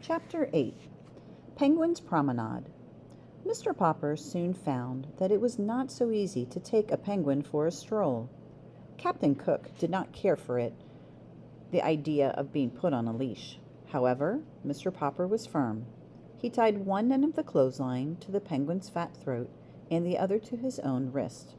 Chapter 8. Penguin's Promenade. Mr. Popper soon found that it was not so easy to take a penguin for a stroll. Captain Cook did not care for it, the idea of being put on a leash. However, Mr. Popper was firm. He tied one end of the clothesline to the penguin's fat throat and the other to his own wrist.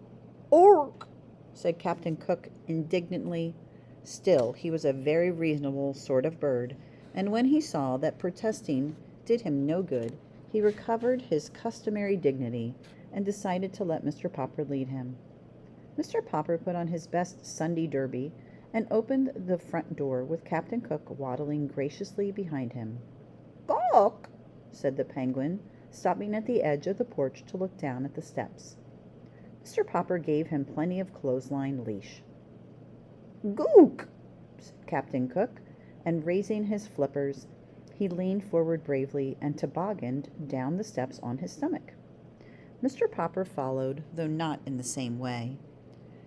"Ork!" said Captain Cook indignantly. Still, he was a very reasonable sort of bird, and when he saw that protesting did him no good, he recovered his customary dignity and decided to let Mr. Popper lead him. Mr. Popper put on his best Sunday derby and opened the front door with Captain Cook waddling graciously behind him. "Gawk!" said the penguin, stopping at the edge of the porch to look down at the steps. Mr. Popper gave him plenty of clothesline leash. "Gook!" said Captain Cook, and raising his flippers, he leaned forward bravely and tobogganed down the steps on his stomach. Mr. Popper followed, though not in the same way.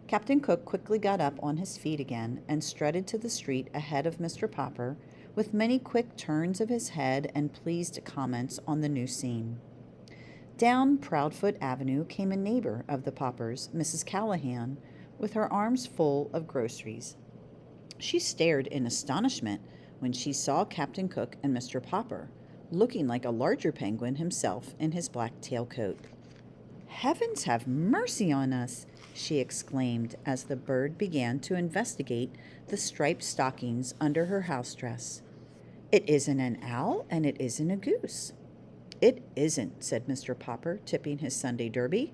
Captain Cook quickly got up on his feet again and strutted to the street ahead of Mr. Popper, with many quick turns of his head and pleased comments on the new scene. Down Proudfoot Avenue came a neighbor of the Poppers, Mrs. Callahan, with her arms full of groceries. She stared in astonishment when she saw Captain Cook and Mr. Popper, looking like a larger penguin himself in his black tailcoat. "Heavens have mercy on us!" she exclaimed as the bird began to investigate the striped stockings under her house dress. "It isn't an owl, and it isn't a goose." "It isn't," said Mr. Popper, tipping his Sunday derby.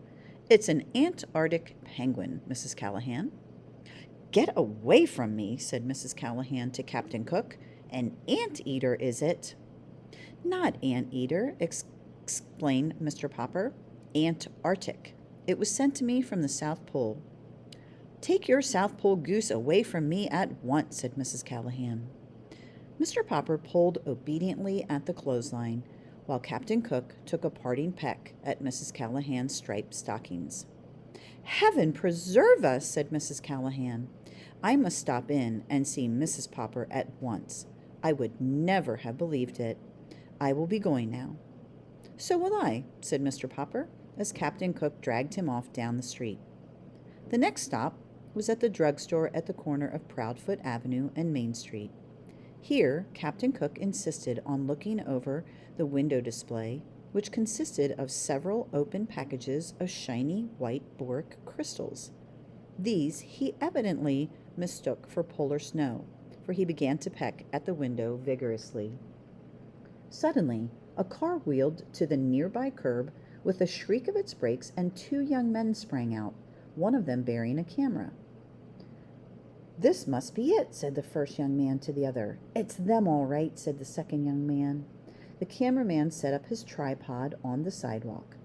"It's an Antarctic penguin, Mrs. Callahan." "Get away from me," said Mrs. Callahan to Captain Cook. "An anteater, is it?" "Not anteater," explained Mr. Popper. "Antarctic. It was sent to me from the South Pole." "Take your South Pole goose away from me at once," said Mrs. Callahan. Mr. Popper pulled obediently at the clothesline, while Captain Cook took a parting peck at Mrs. Callahan's striped stockings. "Heaven preserve us," said Mrs. Callahan. "I must stop in and see Mrs. Popper at once. I would never have believed it. I will be going now." "So will I," said Mr. Popper, as Captain Cook dragged him off down the street. The next stop was at the drugstore at the corner of Proudfoot Avenue and Main Street. Here, Captain Cook insisted on looking over the window display, which consisted of several open packages of shiny white boric crystals. These he evidently mistook for polar snow, for he began to peck at the window vigorously. Suddenly, a car wheeled to the nearby curb with a shriek of its brakes, and two young men sprang out, one of them bearing a camera. "This must be it," said the first young man to the other. "It's them all right," said the second young man. The cameraman set up his tripod on the sidewalk.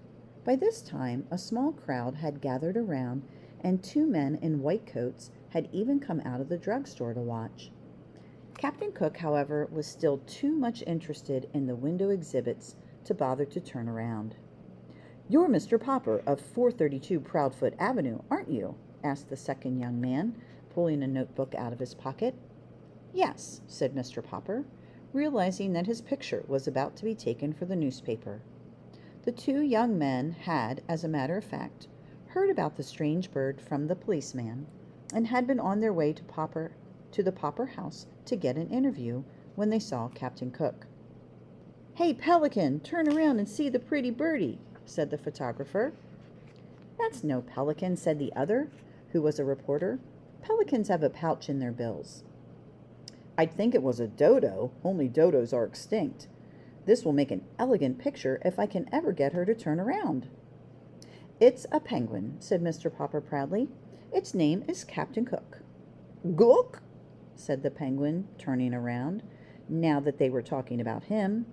By this time, a small crowd had gathered around, and two men in white coats had even come out of the drugstore to watch. Captain Cook, however, was still too much interested in the window exhibits to bother to turn around. "You're Mr. Popper of 432 Proudfoot Avenue, aren't you?" asked the second young man, pulling a notebook out of his pocket. "Yes," said Mr. Popper, realizing that his picture was about to be taken for the newspaper. The two young men had, as a matter of fact, heard about the strange bird from the policeman, and had been on their way to the Popper house to get an interview when they saw Captain Cook. "Hey, Pelican, turn around and see the pretty birdie," said the photographer. "That's no pelican," said the other, who was a reporter. "Pelicans have a pouch in their bills." "I'd think it was a dodo, only dodos are extinct. This will make an elegant picture if I can ever get her to turn around." "It's a penguin," said Mr. Popper proudly. "Its name is Captain Cook." "Gook!" said the penguin, turning around, now that they were talking about him.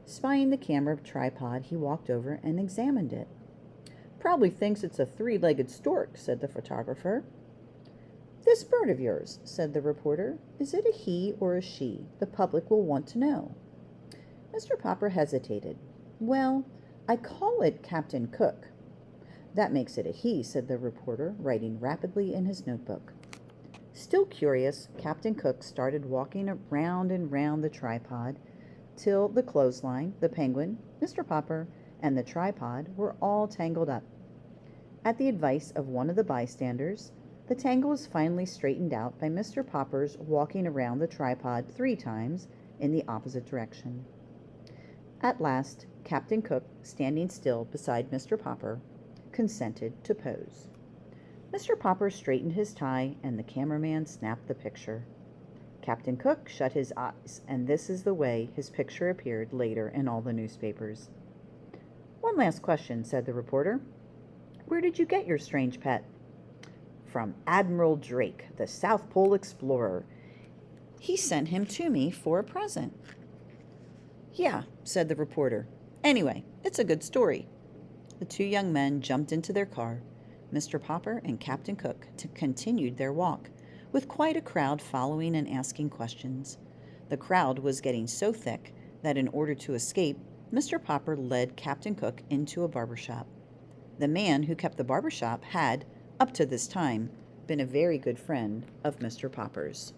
Spying the camera tripod, he walked over and examined it. "Probably thinks it's a three-legged stork," said the photographer. "This bird of yours," said the reporter, "is it a he or a she? The public will want to know." Mr. Popper hesitated. "Well, I call it Captain Cook." "That makes it a he," said the reporter, writing rapidly in his notebook. Still curious, Captain Cook started walking round and round the tripod, till the clothesline, the penguin, Mr. Popper, and the tripod were all tangled up. At the advice of one of the bystanders, the tangle was finally straightened out by Mr. Popper's walking around the tripod 3 times in the opposite direction. At last, Captain Cook, standing still beside Mr. Popper, consented to pose. Mr. Popper straightened his tie, and the cameraman snapped the picture. Captain Cook shut his eyes, and this is the way his picture appeared later in all the newspapers. "One last question," said the reporter. "Where did you get your strange pet?" "From Admiral Drake, the South Pole explorer. He sent him to me for a present." "Yeah," said the reporter. "Anyway, it's a good story." The 2 young men jumped into their car. Mr. Popper and Captain Cook continued their walk, with quite a crowd following and asking questions. The crowd was getting so thick that in order to escape, Mr. Popper led Captain Cook into a barber shop. The man who kept the barber shop had, up to this time, been a very good friend of Mr. Popper's.